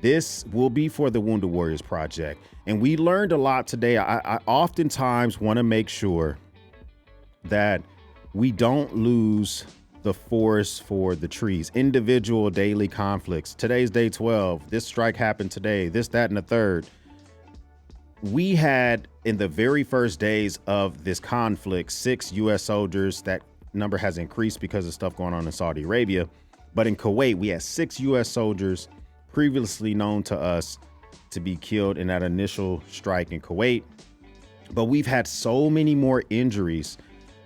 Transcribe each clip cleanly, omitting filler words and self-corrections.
this will be for the Wounded Warriors Project. And we learned a lot today. I oftentimes want to make sure that we don't lose the forest for the trees. Individual daily conflicts. Today's day 12. This strike happened today. This, that, and the third. We had, in the very first days of this conflict, 6 U.S. soldiers. That number has increased because of stuff going on in Saudi Arabia. But in Kuwait, we had 6 U.S. soldiers previously known to us to be killed in that initial strike in Kuwait. But we've had so many more injuries.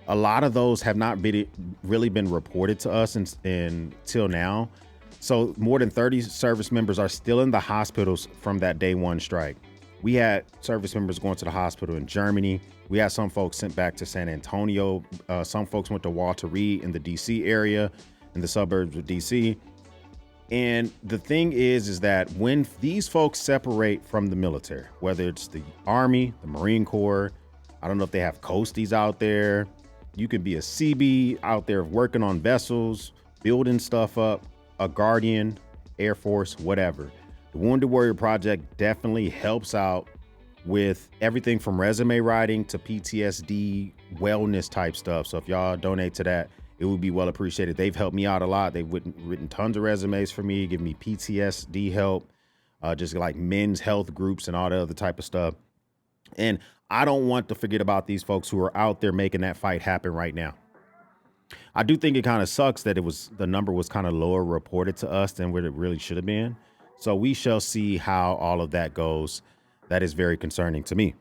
A lot of those have not really been reported to us until now. So more than 30 service members are still in the hospitals from that day 1 strike. We had service members going to the hospital in Germany. We had some folks sent back to San Antonio. Some folks went to Walter Reed in the DC area, in the suburbs of DC. And the thing is that when these folks separate from the military, whether it's the Army, the Marine Corps, I don't know if they have coasties out there. You could be a CB out there working on vessels, building stuff up, a Guardian, Air Force, whatever. The Wounded Warrior Project definitely helps out with everything from resume writing to PTSD wellness type stuff. So if y'all donate to that, it would be well appreciated. They've helped me out a lot. They've written tons of resumes for me, giving me PTSD help, just like men's health groups and all the other type of stuff. And I don't want to forget about these folks who are out there making that fight happen right now. I do think it kind of sucks that the number was kind of lower reported to us than what it really should have been. So we shall see how all of that goes. That is very concerning to me.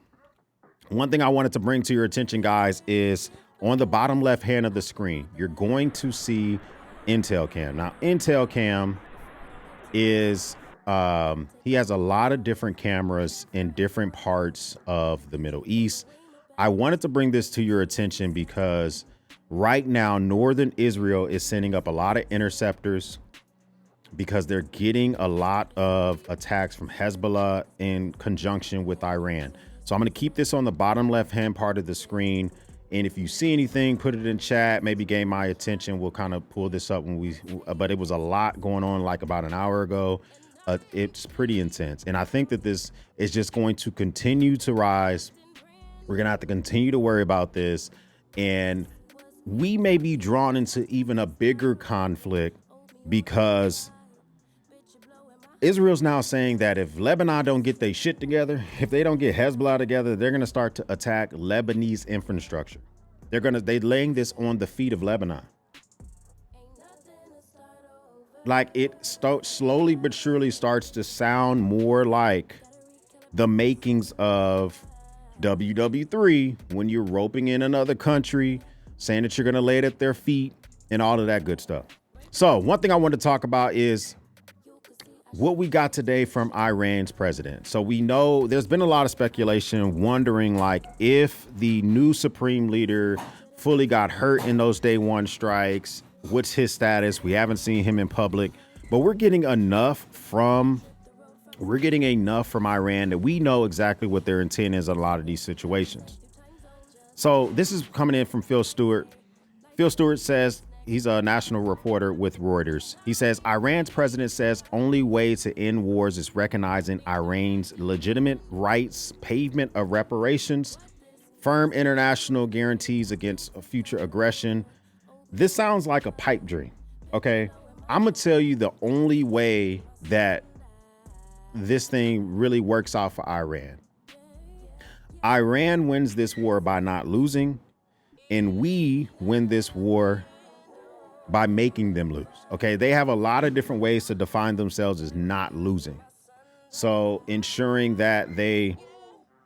One thing I wanted to bring to your attention, guys, is on the bottom left hand of the screen, you're going to see Intel Cam. Now, Intel Cam is he has a lot of different cameras in different parts of the Middle East. I wanted to bring this to your attention because right now, northern Israel is sending up a lot of interceptors because they're getting a lot of attacks from Hezbollah in conjunction with Iran. So I'm going to keep this on the bottom left hand part of the screen. And if you see anything, put it in chat, maybe gain my attention. We'll kind of pull this up but it was a lot going on like about an hour ago. It's pretty intense. And I think that this is just going to continue to rise. We're going to have to continue to worry about this. And we may be drawn into even a bigger conflict because Israel's now saying that if Lebanon don't get their shit together, if they don't get Hezbollah together, they're going to start to attack Lebanese infrastructure. They're laying this on the feet of Lebanon. Like it slowly but surely starts to sound more like the makings of WW3 when you're roping in another country, saying that you're going to lay it at their feet and all of that good stuff. So one thing I want to talk about is what we got today from Iran's president. So we know there's been a lot of speculation wondering like if the new supreme leader fully got hurt in those day 1 strikes. What's his status? We haven't seen him in public, but we're getting enough from Iran that we know exactly what their intent is in a lot of these situations. So this is coming in from Phil Stewart. Phil Stewart says, he's a national reporter with Reuters. He says, Iran's president says only way to end wars is recognizing Iran's legitimate rights, pavement of reparations, firm international guarantees against future aggression. This sounds like a pipe dream. Okay. I'm going to tell you the only way that this thing really works out for Iran. Iran wins this war by not losing, and we win this war by making them lose. Okay. They have a lot of different ways to define themselves as not losing. So ensuring that they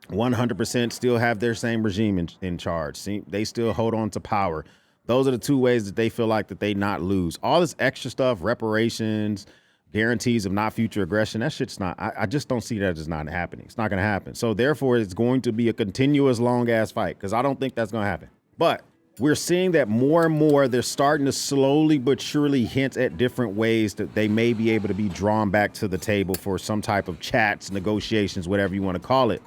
100% still have their same regime in charge. See, they still hold on to power. Those are the 2 ways that they feel like that they not lose. All this extra stuff, reparations, guarantees of not future aggression, that shit's not, I just don't see that as not happening. It's not going to happen. So therefore, it's going to be a continuous long ass fight because I don't think that's going to happen. But we're seeing that more and more, they're starting to slowly but surely hint at different ways that they may be able to be drawn back to the table for some type of chats, negotiations, whatever you want to call it.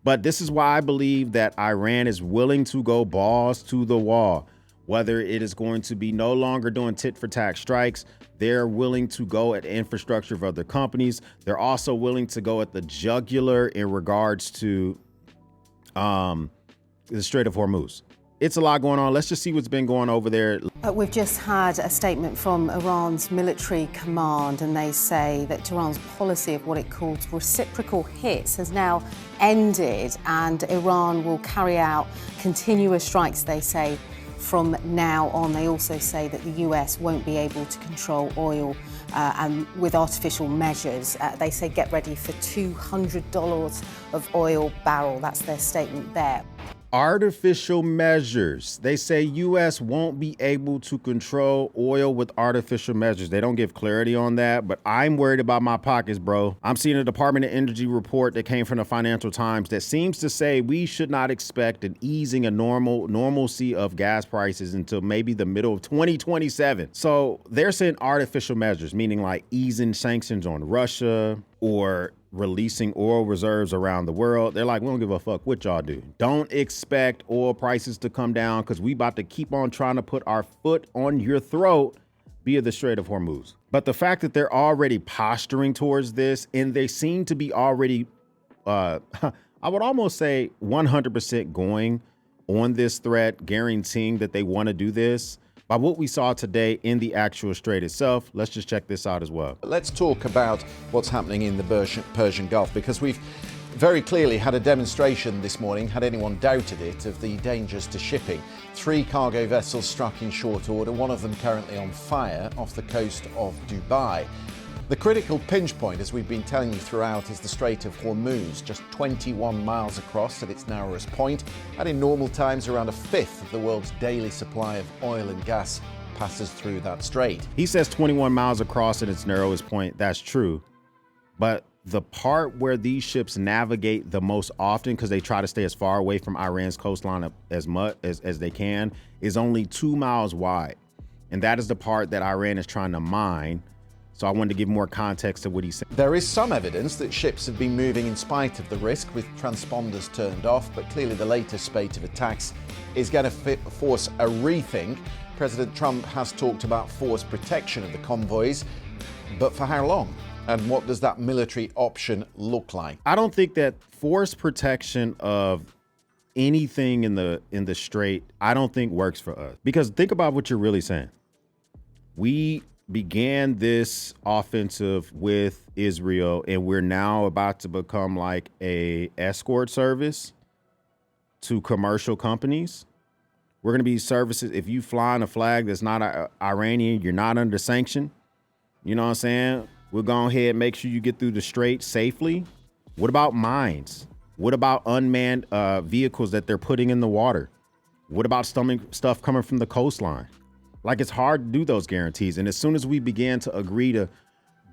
But this is why I believe that Iran is willing to go balls to the wall, whether it is going to be no longer doing tit for tat strikes. They're willing to go at infrastructure of other companies. They're also willing to go at the jugular in regards to the Strait of Hormuz. It's a lot going on. Let's just see what's been going over there. We've just had a statement from Iran's military command, and they say that Iran's policy of what it calls reciprocal hits has now ended, and Iran will carry out continuous strikes, they say, from now on. They also say that the US won't be able to control oil and with artificial measures. They say get ready for $200 of oil barrel. That's their statement there. Artificial measures. They say U.S. won't be able to control oil with artificial measures. They don't give clarity on that, but I'm worried about my pockets, bro. I'm seeing a Department of Energy report that came from the Financial Times that seems to say we should not expect an easing of normalcy of gas prices until maybe the middle of 2027. So they're saying artificial measures, meaning like easing sanctions on Russia or releasing oil reserves around the world. They're like, we don't give a fuck what y'all do. Don't expect oil prices to come down because we about to keep on trying to put our foot on your throat via the Strait of Hormuz. But the fact that they're already posturing towards this, and they seem to be already, I would almost say 100% going on this threat, guaranteeing that they want to do this. By what we saw today in the actual strait itself, let's just check this out as well. Let's talk about what's happening in the Persian Gulf, because we've very clearly had a demonstration this morning, had anyone doubted it, of the dangers to shipping. 3 cargo vessels struck in short order, one of them currently on fire off the coast of Dubai. The critical pinch point, as we've been telling you throughout, is the Strait of Hormuz, just 21 miles across at its narrowest point, and in normal times around a fifth of the world's daily supply of oil and gas passes through that strait. He says 21 miles across at its narrowest point. That's true. But the part where these ships navigate the most often, because they try to stay as far away from Iran's coastline as much as they can, is only 2 miles wide. And that is the part that Iran is trying to mine. So I wanted to give more context to what he said. There is some evidence that ships have been moving in spite of the risk, with transponders turned off, but clearly the latest spate of attacks is going to force a rethink. President Trump has talked about force protection of the convoys, but for how long? And what does that military option look like? I don't think that force protection of anything in the strait, I don't think works for us. Because think about what you're really saying. We began this offensive with Israel, and we're now about to become like a escort service to commercial companies. We're going to be services. If you fly on a flag that's not Iranian, you're not under sanction. You know what I'm saying? We'll go ahead and make sure you get through the strait safely. What about mines? What about unmanned vehicles that they're putting in the water? What about stuff coming from the coastline? Like, it's hard to do those guarantees. And as soon as we begin to agree to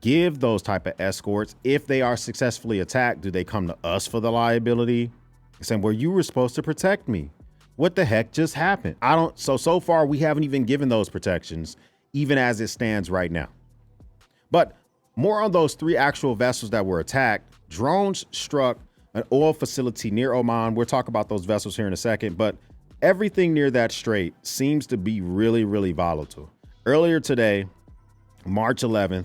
give those type of escorts, if they are successfully attacked, do they come to us for the liability? Saying, well, you were supposed to protect me. What the heck just happened? So far, we haven't even given those protections, even as it stands right now. But more on those 3 actual vessels that were attacked. Drones struck an oil facility near Oman. We'll talk about those vessels here in a second, but everything near that strait seems to be really, really volatile. Earlier today, March 11th,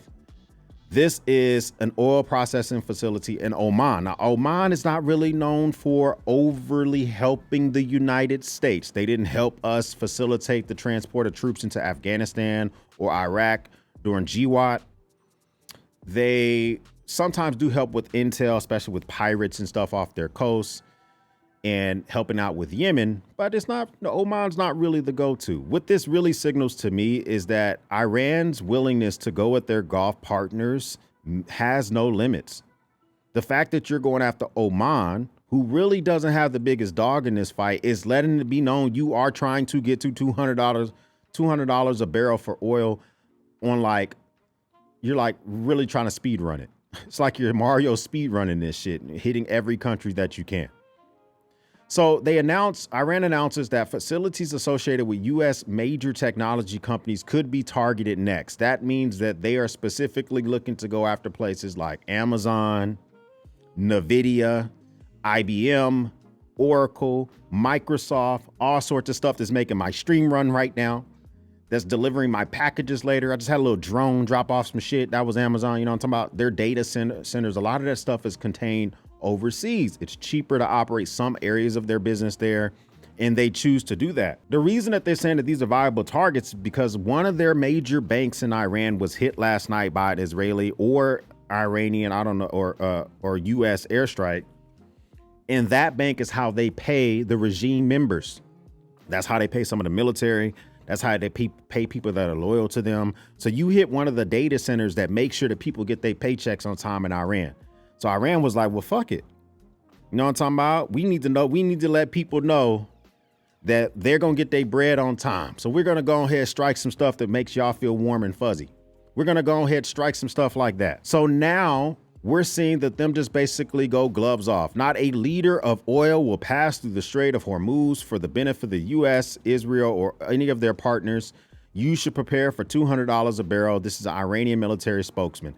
this is an oil processing facility in Oman. Now, Oman is not really known for overly helping the United States. They didn't help us facilitate the transport of troops into Afghanistan or Iraq during GWAT. They sometimes do help with intel, especially with pirates and stuff off their coast, and helping out with Yemen, but it's not, Oman's not really the go-to. What this really signals to me is that Iran's willingness to go at their Gulf partners has no limits. The fact that you're going after Oman, who really doesn't have the biggest dog in this fight, is letting it be known you are trying to get to $200 a barrel for oil on, like, you're like really trying to speed run it. It's like you're Mario speed running this shit, hitting every country that you can. So Iran announces that facilities associated with U.S. major technology companies could be targeted next. That means that they are specifically looking to go after places like Amazon, NVIDIA, IBM, Oracle, Microsoft, all sorts of stuff that's making my stream run right now. that's delivering my packages later. I just had a little drone drop off some shit. That was Amazon. You know what I'm talking about? Their data centers. A lot of that stuff is contained overseas. It's cheaper to operate some areas of their business there, and they choose to do that. The reason that they're saying that these are viable targets is because one of their major banks in Iran was hit last night by an Israeli or Iranian, I don't know, or US airstrike. And that bank is how they pay the regime members. That's how they pay some of the military. That's how they pay people that are loyal to them. So you hit one of the data centers that make sure that people get their paychecks on time in Iran. So Iran was like, well, fuck it. You know what I'm talking about? We need to let people know that they're going to get their bread on time. So we're going to go ahead and strike some stuff that makes y'all feel warm and fuzzy. We're going to go ahead and strike some stuff like that. So now we're seeing that them just basically go gloves off. Not a liter of oil will pass through the Strait of Hormuz for the benefit of the U.S., Israel, or any of their partners. You should prepare for $200 a barrel. This is an Iranian military spokesman.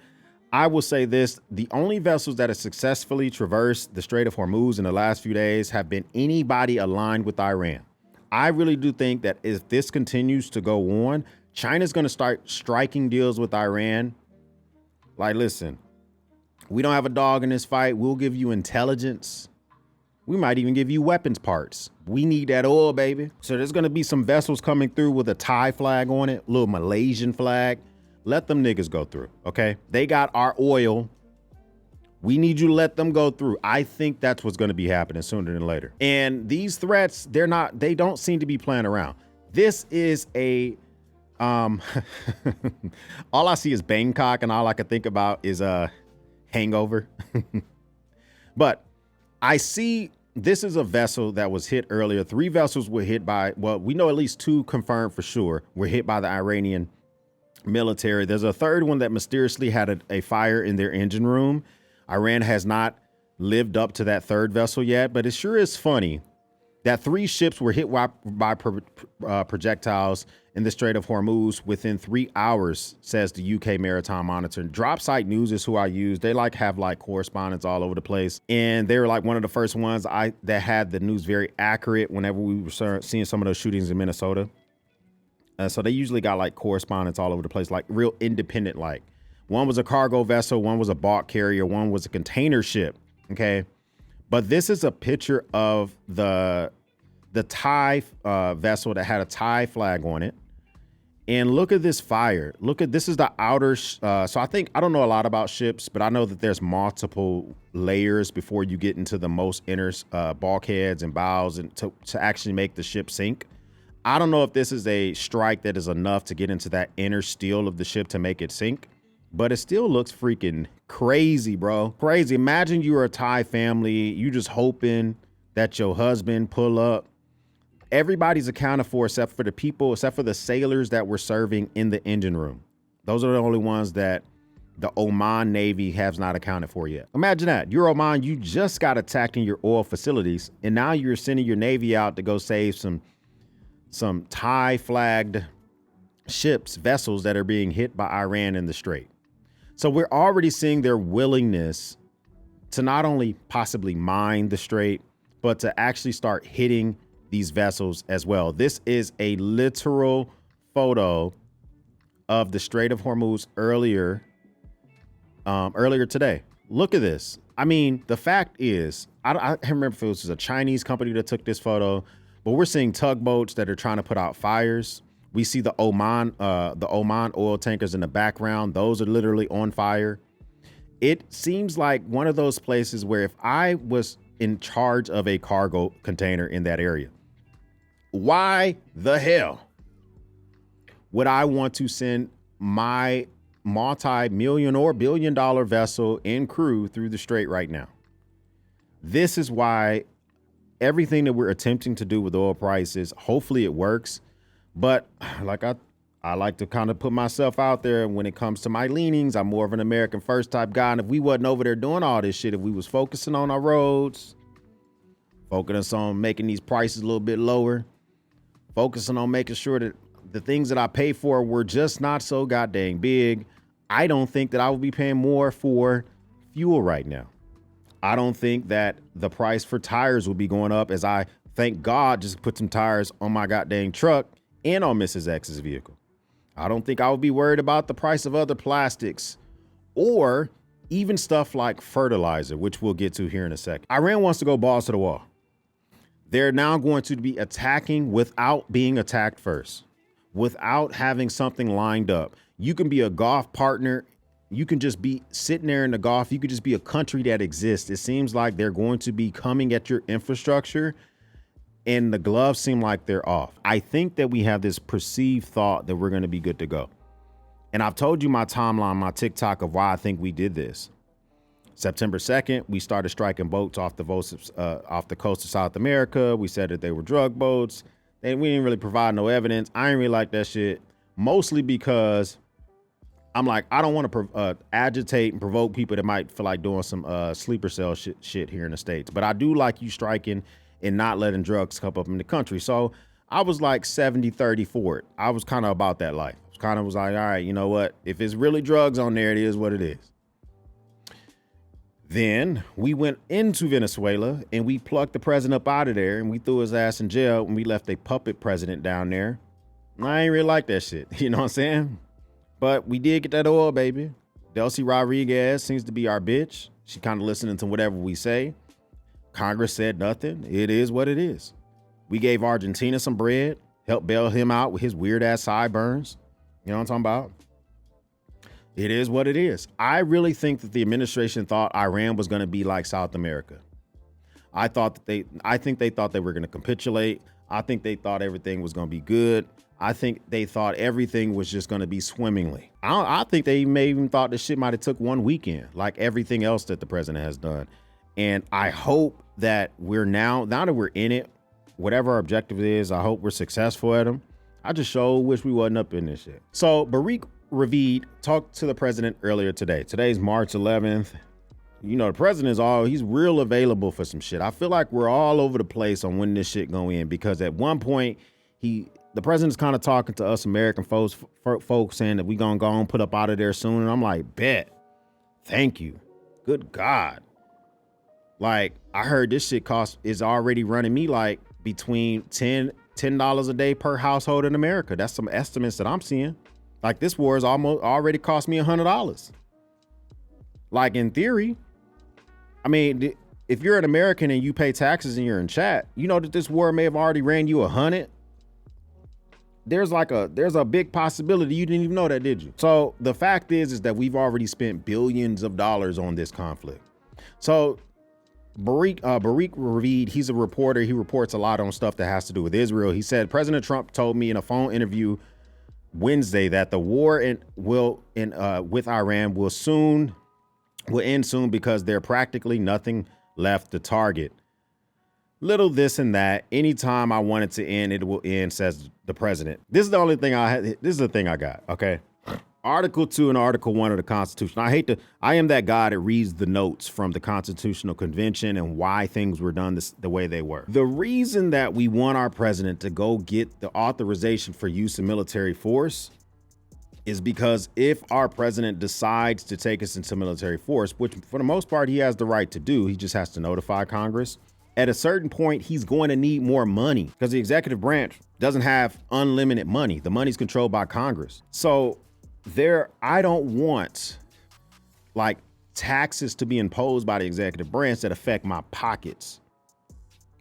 I will say this, the only vessels that have successfully traversed the Strait of Hormuz in the last few days have been anybody aligned with Iran. I really do think that if this continues to go on, China's going to start striking deals with Iran. Like, listen, we don't have a dog in this fight. We'll give you intelligence. We might even give you weapons parts. We need that oil, baby. So there's going to be some vessels coming through with a Thai flag on it, a little Malaysian flag. Let them niggas go through, okay? They got our oil. We need you to let them go through. I think that's what's going to be happening sooner than later. And these threats, they don't seem to be playing around. This is a, all I see is Bangkok, and all I can think about is Hangover. But I see this is a vessel that was hit earlier. 3 vessels were hit by, well, we know at least 2 confirmed for sure were hit by the Iranian military. There's a third one that mysteriously had a fire in their engine room. Iran has not lived up to that third vessel yet, but it sure is funny that 3 ships were hit by projectiles in the Strait of Hormuz within 3 hours, says the UK Maritime Monitor. Drop Site News is who I use. They have correspondents all over the place. And they were like one of the first ones that had the news very accurate whenever we were seeing some of those shootings in Minnesota. So they usually got correspondents all over the place, real independent. One was a cargo vessel, one was a bulk carrier, one was a container ship. Okay. But this is a picture of the Thai vessel that had a Thai flag on it. And look at this fire. This is the outer. So I don't know a lot about ships, but I know that there's multiple layers before you get into the most inner bulkheads and bows and to actually make the ship sink. I don't know if this is a strike that is enough to get into that inner steel of the ship to make it sink, but it still looks freaking crazy, bro. Crazy. Imagine you're a Thai family. You just hoping that your husband pull up. Everybody's accounted for except for the sailors that were serving in the engine room. Those are the only ones that the Oman Navy has not accounted for yet. Imagine that. You're Oman, you just got attacked in your oil facilities, and now you're sending your Navy out to go save some Thai flagged ships, vessels that are being hit by Iran in the Strait. So we're already seeing their willingness to not only possibly mine the Strait, but to actually start hitting these vessels as well. This is a literal photo of the Strait of Hormuz earlier today. Look at this. I mean, the fact is, I can't remember if it was a Chinese company that took this photo, but we're seeing tugboats that are trying to put out fires. We see the Oman oil tankers in the background. Those are literally on fire. It seems like one of those places where if I was in charge of a cargo container in that area, why the hell would I want to send my multi-million or billion-dollar vessel and crew through the Strait right now? This is why everything that we're attempting to do with oil prices, hopefully it works. But I like to kind of put myself out there. When it comes to my leanings, I'm more of an American first type guy. And if we wasn't over there doing all this shit, if we was focusing on our roads, focusing on making these prices a little bit lower, focusing on making sure that the things that I pay for were just not so goddamn big, I don't think that I would be paying more for fuel right now. I don't think that the price for tires will be going up, as I, thank God, just put some tires on my goddamn truck and on Mrs. X's vehicle. I don't think I would be worried about the price of other plastics or even stuff like fertilizer, which we'll get to here in a second. Iran wants to go balls to the wall. They're now going to be attacking without being attacked first, without having something lined up. You can be a Gulf partner. You can just be sitting there in the Gulf. You could just be a country that exists. It seems like they're going to be coming at your infrastructure, and the gloves seem like they're off. I think that we have this perceived thought that we're going to be good to go. And I've told you my timeline, my TikTok of why I think we did this. September 2nd, we started striking boats off the coast of South America. We said that they were drug boats. And we didn't really provide no evidence. I didn't really like that shit, mostly because I'm like, I don't want to agitate and provoke people that might feel like doing some sleeper cell shit here in the States. But I do like you striking and not letting drugs come up in the country. So I was like 70-30 for it. I was kind of about that life. Kind of was like, all right, you know what? If it's really drugs on there, it is what it is. Then we went into Venezuela and we plucked the president up out of there and we threw his ass in jail and we left a puppet president down there. I ain't really like that shit. You know what I'm saying? But we did get that oil, baby. Delcy Rodriguez seems to be our bitch. She kind of listening to whatever we say. Congress said nothing. It is what it is. We gave Argentina some bread, helped bail him out with his weird ass sideburns. You know what I'm talking about? It is what it is. I really think that the administration thought Iran was going to be like South America. I think they thought they were going to capitulate. I think they thought everything was going to be good. I think they thought everything was just going to be swimmingly. I think they may even thought this shit might have took one weekend, like everything else that the president has done. And I hope that we're now that we're in it, whatever our objective is, I hope we're successful at them. I just sure wish we wasn't up in this shit. So Barik Ravid talked to the president earlier today. Today's March 11th. You know, the president he's real available for some shit. I feel like we're all over the place on when this shit go in, because at one point the president's kind of talking to us American folks saying that we gonna go and put up out of there soon. And I'm like, bet. Thank you. Good God. Like, I heard this shit is already running me like between $10 a day per household in America. That's some estimates that I'm seeing. Like, this war has almost already cost me $100. Like, in theory, I mean, if you're an American and you pay taxes and you're in chat, you know that this war may have already ran you $100. There's a big possibility you didn't even know that, did you? So the fact is that we've already spent billions of dollars on this conflict. So Barik Ravid, he's a reporter. He reports a lot on stuff that has to do with Israel. He said, President Trump told me in a phone interview Wednesday that the war with Iran will end soon because there's practically nothing left to target. Little this and that. Anytime I want it to end, it will end, says the president. This is the only thing I had. This is the thing I got. Okay. Article 2 and Article 1 of the Constitution. I am that guy that reads the notes from the Constitutional Convention and why things were done the way they were. The reason that we want our president to go get the authorization for use of military force is because if our president decides to take us into military force, which for the most part he has the right to do, he just has to notify Congress. At a certain point, he's going to need more money because the executive branch doesn't have unlimited money. The money's controlled by Congress. So I don't want like taxes to be imposed by the executive branch that affect my pockets.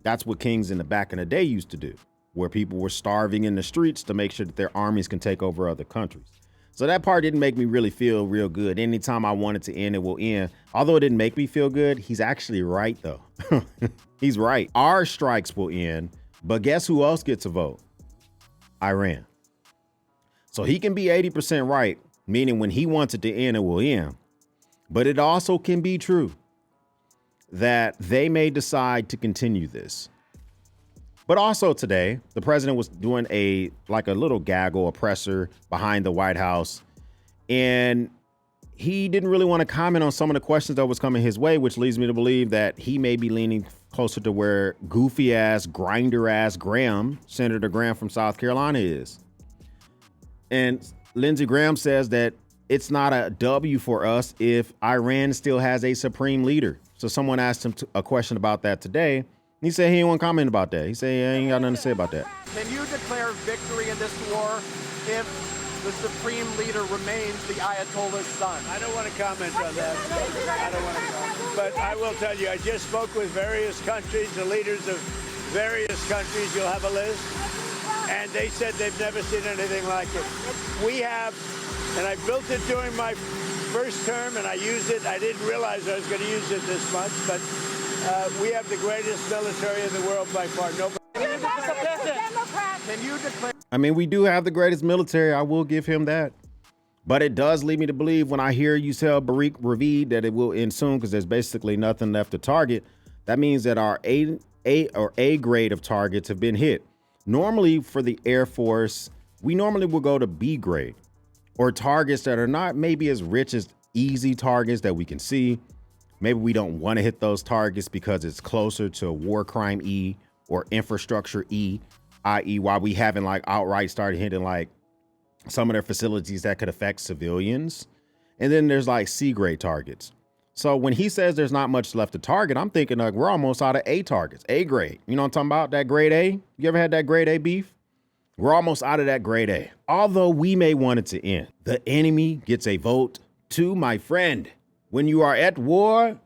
That's what kings in the back in the day used to do, where people were starving in the streets to make sure that their armies can take over other countries. So that part didn't make me really feel real good. Anytime I wanted to end, it will end. Although it didn't make me feel good, he's actually right, though. He's right. Our strikes will end, but guess who else gets a vote? Iran. So he can be 80% right, meaning when he wants it to end, it will end. But it also can be true that they may decide to continue this. But also today, the president was doing a little gaggle oppressor behind the White House. And he didn't really want to comment on some of the questions that was coming his way, which leads me to believe that he may be leaning closer to where goofy ass, grinder ass Graham, Senator Graham from South Carolina is. And Lindsey Graham says that it's not a W for us if Iran still has a supreme leader. So someone asked him a question about that today. He said he didn't want to comment about that. He said he ain't got nothing to say about that. Can you declare victory in this war if the supreme leader remains the Ayatollah's son. I don't want to comment on that. I don't want to comment. But I will tell you, I just spoke with various countries, the leaders of various countries. You'll have a list. And they said they've never seen anything like it. We have, and I built it during my first term, and I used it. I didn't realize I was going to use it this much, but we have the greatest military in the world by far. Nobody. Can you declare? I mean, we do have the greatest military. I will give him that. But it does lead me to believe when I hear you tell Barik Ravid that it will end soon because there's basically nothing left to target. That means that our A grade of targets have been hit. Normally for the Air Force, we normally will go to B grade or targets that are not maybe as rich as easy targets that we can see. Maybe we don't want to hit those targets because it's closer to war crime E or infrastructure E, i.e. why we haven't like outright started hitting like some of their facilities that could affect civilians. And then there's like C grade targets. So when he says there's not much left to target, I'm thinking like we're almost out of A targets, A grade. You know what I'm talking about? That grade A? You ever had that grade A beef? We're almost out of that grade A. Although we may want it to end. The enemy gets a vote too, my friend. When you are at war,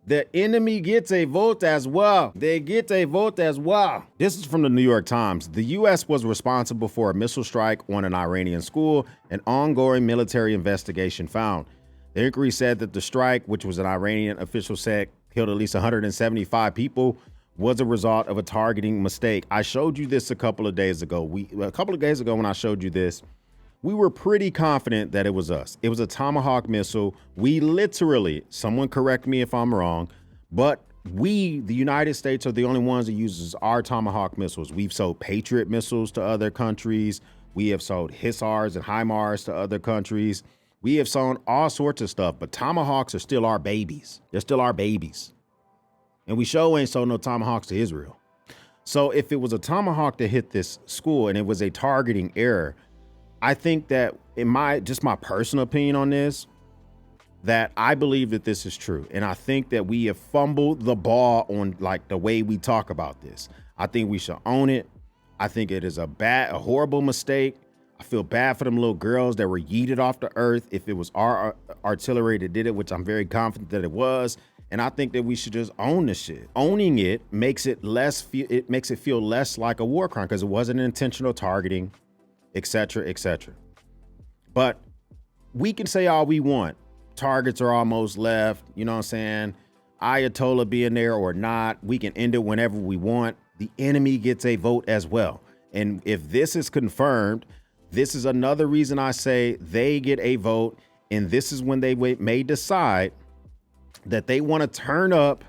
the enemy gets a vote as well. They get a vote as well. This is from the New York Times. The U.S. was responsible for a missile strike on an Iranian school. An ongoing military investigation found. The inquiry said that the strike, which was an Iranian official said killed at least 175 people, was a result of a targeting mistake. I showed you this a couple of days ago. A couple of days ago when I showed you this, we were pretty confident that it was us. It was a Tomahawk missile. We literally, someone correct me if I'm wrong, but we, the United States, are the only ones that uses our Tomahawk missiles. We've sold Patriot missiles to other countries. We have sold HISARs and HIMARS to other countries. We have sold all sorts of stuff, but Tomahawks are still our babies. They're still our babies. And we sure ain't sold no Tomahawks to Israel. So if it was a Tomahawk that hit this school and it was a targeting error, I think that in my personal opinion on this, that I believe that this is true. And I think that we have fumbled the ball on like the way we talk about this. I think we should own it. I think it is a horrible mistake. I feel bad for them little girls that were yeeted off the earth. If it was our artillery that did it, which I'm very confident that it was. And I think that we should just own this shit. Owning it makes it feel less like a war crime because it wasn't intentional targeting, etc., etc. But we can say all we want. Targets are almost left. You know what I'm saying? Ayatollah being there or not. We can end it whenever we want. The enemy gets a vote as well. And if this is confirmed, this is another reason I say they get a vote. And this is when they may decide that they want to turn up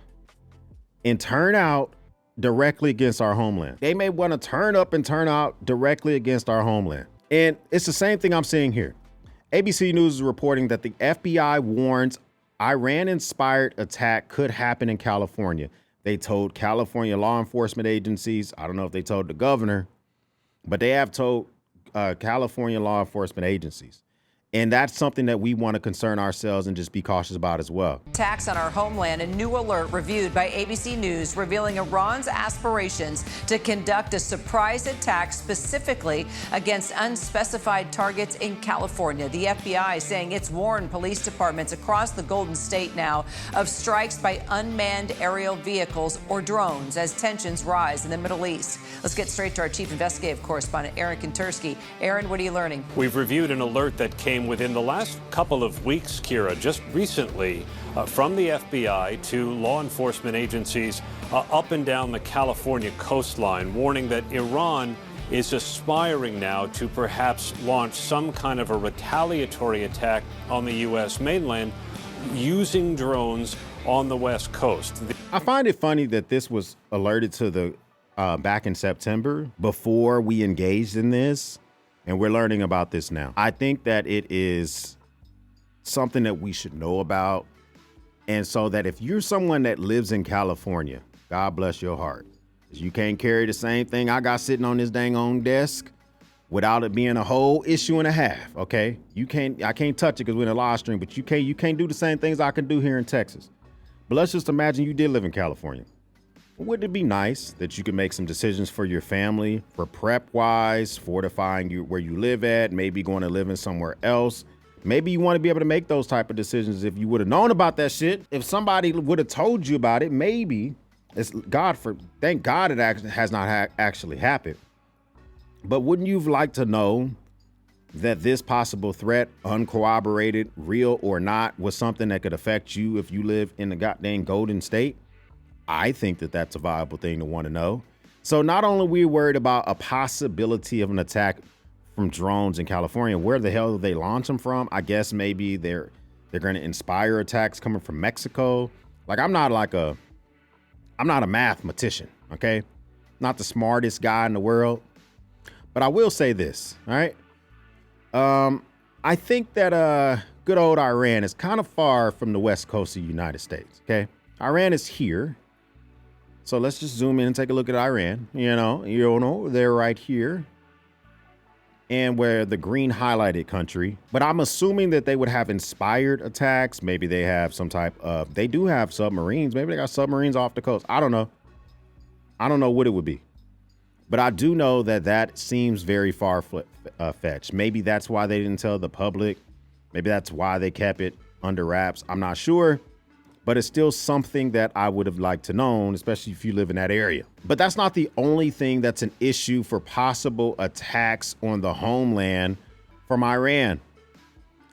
and turn out directly against our homeland. They may want to turn up and turn out directly against our homeland. And it's the same thing I'm seeing here. ABC News is reporting that the FBI warns Iran-inspired attack could happen in California. They told California law enforcement agencies, I don't know if they told the governor, but they have told California law enforcement agencies. And that's something that we want to concern ourselves and just be cautious about as well. Attacks on our homeland, a new alert reviewed by ABC News revealing Iran's aspirations to conduct a surprise attack specifically against unspecified targets in California. The FBI saying it's warned police departments across the Golden State now of strikes by unmanned aerial vehicles or drones as tensions rise in the Middle East. Let's get straight to our chief investigative correspondent, Aaron Kontersky. Aaron, what are you learning? We've reviewed an alert that came within the last couple of weeks, Kira, just recently from the FBI to law enforcement agencies up and down the California coastline, warning that Iran is aspiring now to perhaps launch some kind of a retaliatory attack on the U.S. mainland using drones on the West Coast. I find it funny that this was alerted to the back in September before we engaged in this. And we're learning about this now. I think that it is something that we should know about. And so that if you're someone that lives in California, God bless your heart. You can't carry the same thing I got sitting on this dang on desk without it being a whole issue and a half, okay? I can't touch it because we're in a live stream, but you can't do the same things I can do here in Texas. But let's just imagine you did live in California. Wouldn't it be nice that you could make some decisions for your family, for prep wise, fortifying you where you live at, maybe going to live in somewhere else? Maybe you want to be able to make those type of decisions if you would have known about that shit. If somebody would have told you about it, maybe thank God it has not actually happened. But wouldn't you like to know that this possible threat, uncorroborated, real or not, was something that could affect you if you live in the goddamn Golden State? I think that that's a viable thing to want to know. So not only are we worried about a possibility of an attack from drones in California, where the hell do they launch them from? I guess maybe they're going to inspire attacks coming from Mexico. Like, I'm not a mathematician, okay? Not the smartest guy in the world. But I will say this, all right? I think that good old Iran is kind of far from the west coast of the United States, okay? Iran is here. So let's just zoom in and take a look at Iran. You know, they're right here. And where the green highlighted country. But I'm assuming that they would have inspired attacks. Maybe they have some type of, they do have submarines. Maybe they got submarines off the coast. I don't know. I don't know what it would be. But I do know that that seems very far-fetched. Maybe that's why they didn't tell the public. Maybe that's why they kept it under wraps. I'm not sure. But it's still something that I would have liked to know, especially if you live in that area. But that's not the only thing that's an issue for possible attacks on the homeland from Iran.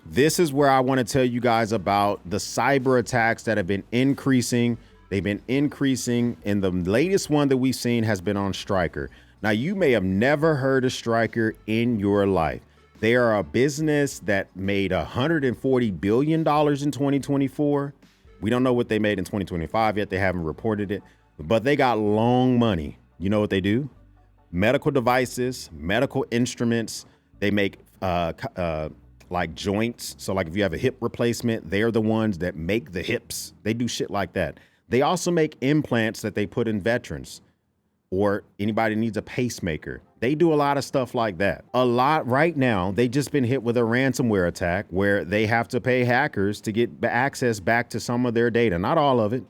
This is where I want to tell you guys about the cyber attacks that have been increasing. They've been increasing, and the latest one that we've seen has been on Stryker. Now, you may have never heard of Stryker in your life. They are a business that made $140 billion in 2024. We don't know what they made in 2025 yet. They haven't reported it, but they got long money. You know what they do? Medical devices, medical instruments. They make like joints. So like if you have a hip replacement, they're the ones that make the hips. They do shit like that. They also make implants that they put in veterans or anybody needs a pacemaker. They do a lot of stuff like that. A lot right now. They just been hit with a ransomware attack where they have to pay hackers to get access back to some of their data. Not all of it,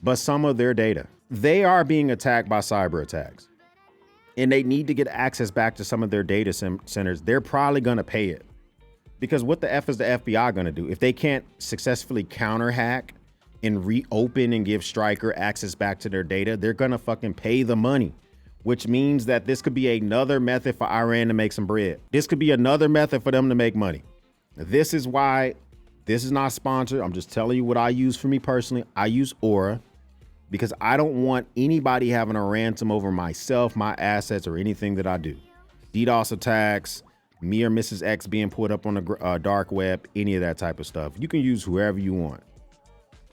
but some of their data. They are being attacked by cyber attacks and they need to get access back to some of their data centers. They're probably going to pay it because what the F is the FBI going to do? If they can't successfully counter hack and reopen and give Stryker access back to their data, they're going to fucking pay the money. Which means that this could be another method for Iran to make some bread. This could be another method for them to make money. This is why this is not sponsored. I'm just telling you what I use for me personally. I use Aura because I don't want anybody having a ransom over myself, my assets, or anything that I do. DDoS attacks, me or Mrs. X being put up on the dark web, any of that type of stuff. You can use whoever you want.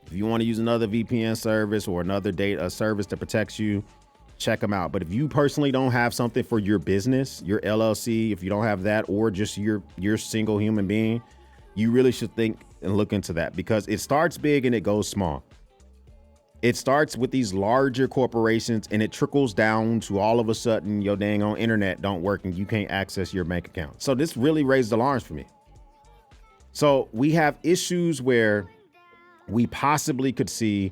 If you want to use another VPN service or another data service that protects you, check them out. But if you personally don't have something for your business, your LLC, if you don't have that, or just your single human being, you really should think and look into that because it starts big and it goes small. It starts with these larger corporations and it trickles down to all of a sudden your dang on internet don't work and you can't access your bank account. So this really raised alarms for me. So we have issues where we possibly could see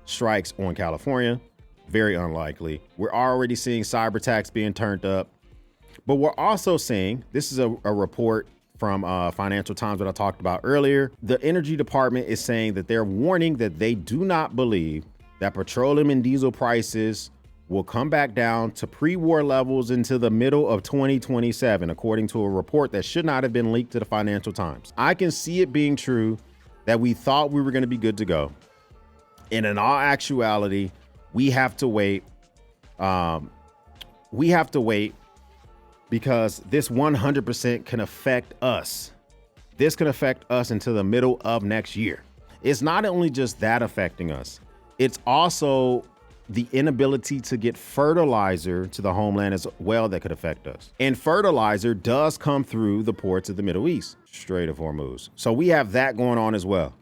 strikes on California. Very unlikely. We're already seeing cyber attacks being turned up, but we're also seeing, this is a report from Financial Times that I talked about earlier. The Energy Department is saying that they're warning that they do not believe that petroleum and diesel prices will come back down to pre-war levels until the middle of 2027, according to a report that should not have been leaked to the Financial Times. I can see it being true that we thought we were going to be good to go. And in all actuality, we have to wait. We have to wait because this 100% can affect us. This can affect us until the middle of next year. It's not only just that affecting us. It's also the inability to get fertilizer to the homeland as well that could affect us. And fertilizer does come through the ports of the Middle East, Strait of Hormuz. So we have that going on as well,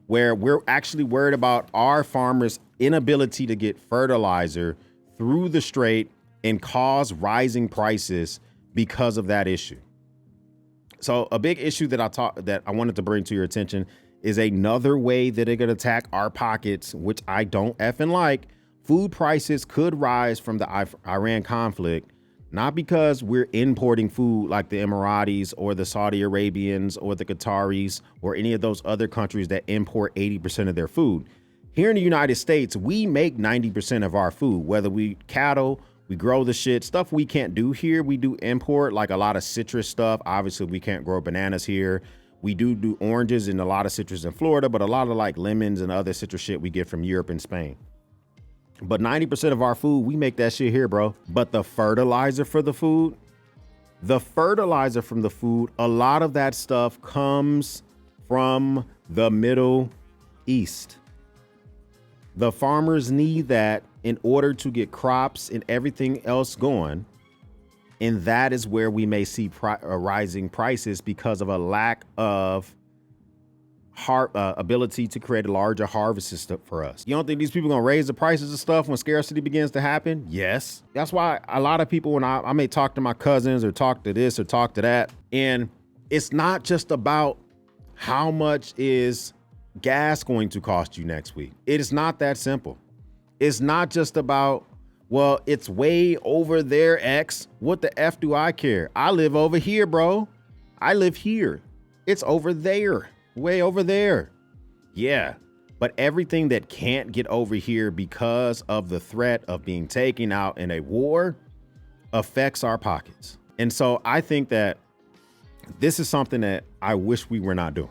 where we're actually worried about our farmers' inability to get fertilizer through the strait and cause rising prices because of that issue. So a big issue that I wanted to bring to your attention is another way that they could attack our pockets, which I don't effing like, food prices could rise from the Iran conflict, not because we're importing food like the Emiratis or the Saudi Arabians or the Qataris or any of those other countries that import 80% of their food. Here in the United States, we make 90% of our food, whether we cattle, we grow the shit, stuff we can't do here. We do import like a lot of citrus stuff. Obviously, we can't grow bananas here. We do oranges and a lot of citrus in Florida, but a lot of like lemons and other citrus shit we get from Europe and Spain. But 90% of our food, we make that shit here, bro. But the fertilizer for the food, a lot of that stuff comes from the Middle East. The farmers need that in order to get crops and everything else going. And that is where we may see rising prices because of a lack of ability to create a larger harvest system for us. You don't think these people are gonna raise the prices of stuff when scarcity begins to happen? Yes. That's why a lot of people, when I may talk to my cousins or talk to this or talk to that, and it's not just about how much is gas going to cost you next week. It is not that simple. It's not just about, well, it's way over there, X. What the F do I care? I live over here, bro. I live here. It's over there, way over there. Yeah, but everything that can't get over here because of the threat of being taken out in a war affects our pockets. And so I think that this is something that I wish we were not doing.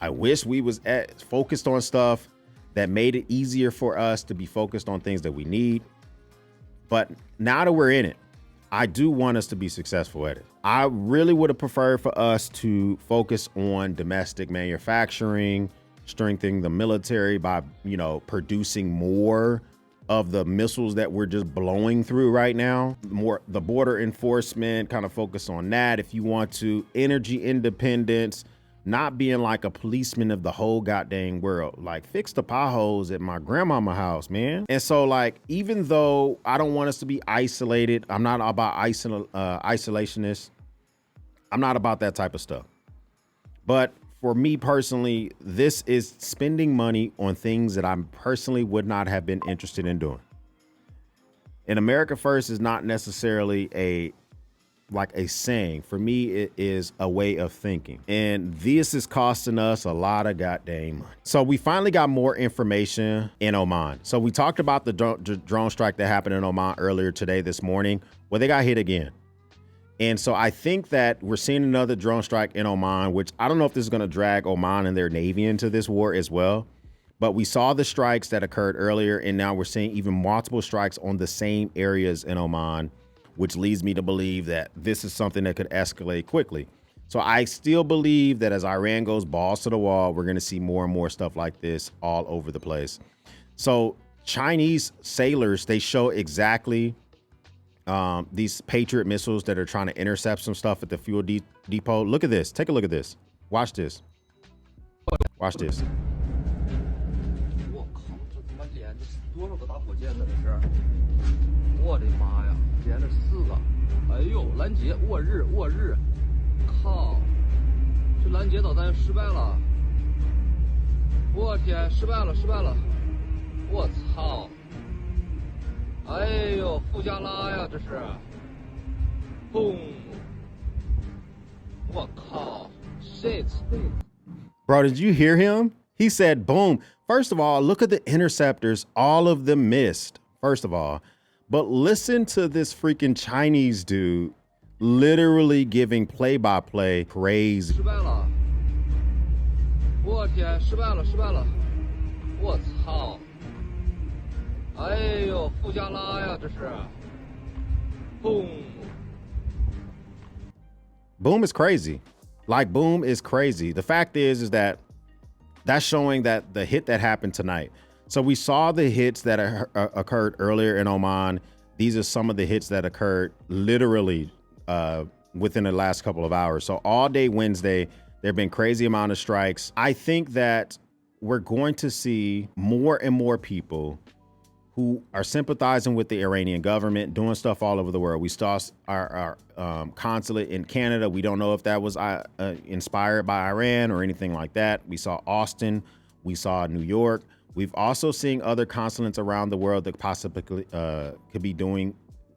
I wish we was focused on stuff that made it easier for us to be focused on things that we need. But now that we're in it, I do want us to be successful at it. I really would have preferred for us to focus on domestic manufacturing, strengthening the military by, producing more of the missiles that we're just blowing through right now. More the border enforcement, kind of focus on that. If you want to, energy independence, not being like a policeman of the whole goddamn world, like fix the potholes at my grandmama house, man. And so like, even though I don't want us to be isolated, I'm not about isolationist. I'm not about that type of stuff. But for me personally, this is spending money on things that I personally would not have been interested in doing. And America First is not necessarily a saying. For me, it is a way of thinking. And this is costing us a lot of goddamn money. So we finally got more information in Oman. So we talked about the drone strike that happened in Oman earlier today, this morning. Well, they got hit again. And so I think that we're seeing another drone strike in Oman, which I don't know if this is going to drag Oman and their Navy into this war as well. But we saw the strikes that occurred earlier, and now we're seeing even multiple strikes on the same areas in Oman, which leads me to believe that this is something that could escalate quickly. So I still believe that as Iran goes balls to the wall, we're going to see more and more stuff like this all over the place. So Chinese sailors, they show exactly these Patriot missiles that are trying to intercept some stuff at the fuel depot. Look at this. Take a look at this. Watch this. Watch this. Bro, did you hear him? He said, boom. First of all, look at the interceptors. All of them missed, first of all. But listen to this freaking Chinese dude literally giving play-by-play praise. Boom is crazy. Like, boom is crazy. The fact is that that's showing that the hit that happened tonight. So we saw the hits that occurred earlier in Oman. These are some of the hits that occurred literally within the last couple of hours. So all day Wednesday, there have been crazy amount of strikes. I think that we're going to see more and more people who are sympathizing with the Iranian government, doing stuff all over the world. We saw our consulate in Canada. We don't know if that was inspired by Iran or anything like that. We saw Austin. We saw New York. We've also seen other consulates around the world that possibly could be doing,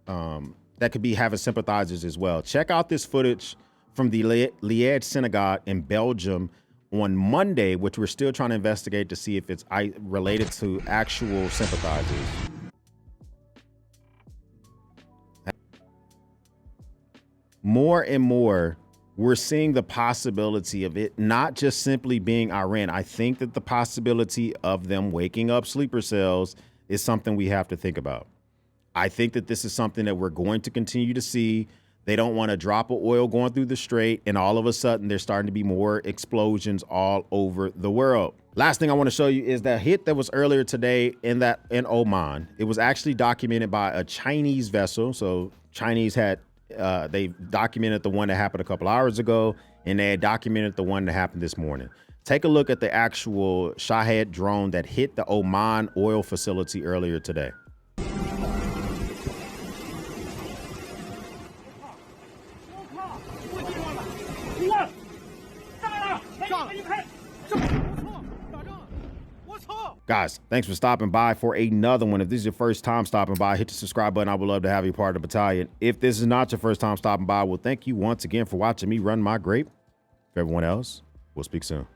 that could be having sympathizers as well. Check out this footage from the Liège synagogue in Belgium on Monday, which we're still trying to investigate to see if it's related to actual sympathizers. More and more, we're seeing the possibility of it not just simply being Iran. I think that the possibility of them waking up sleeper cells is something we have to think about. I think that this is something that we're going to continue to see. They don't want a drop of oil going through the strait, and all of a sudden there's starting to be more explosions all over the world. Last thing I want to show you is that hit that was earlier today in Oman. It was actually documented by a Chinese vessel. So Chinese had they documented the one that happened a couple hours ago, and they had documented the one that happened this morning. Take a look at the actual Shahed drone that hit the Oman oil facility earlier today. Guys, thanks for stopping by for another one. If this is your first time stopping by, hit the subscribe button. I would love to have you part of the battalion. If this is not your first time stopping by, well, thank you once again for watching me run my grape. For everyone else, we'll speak soon.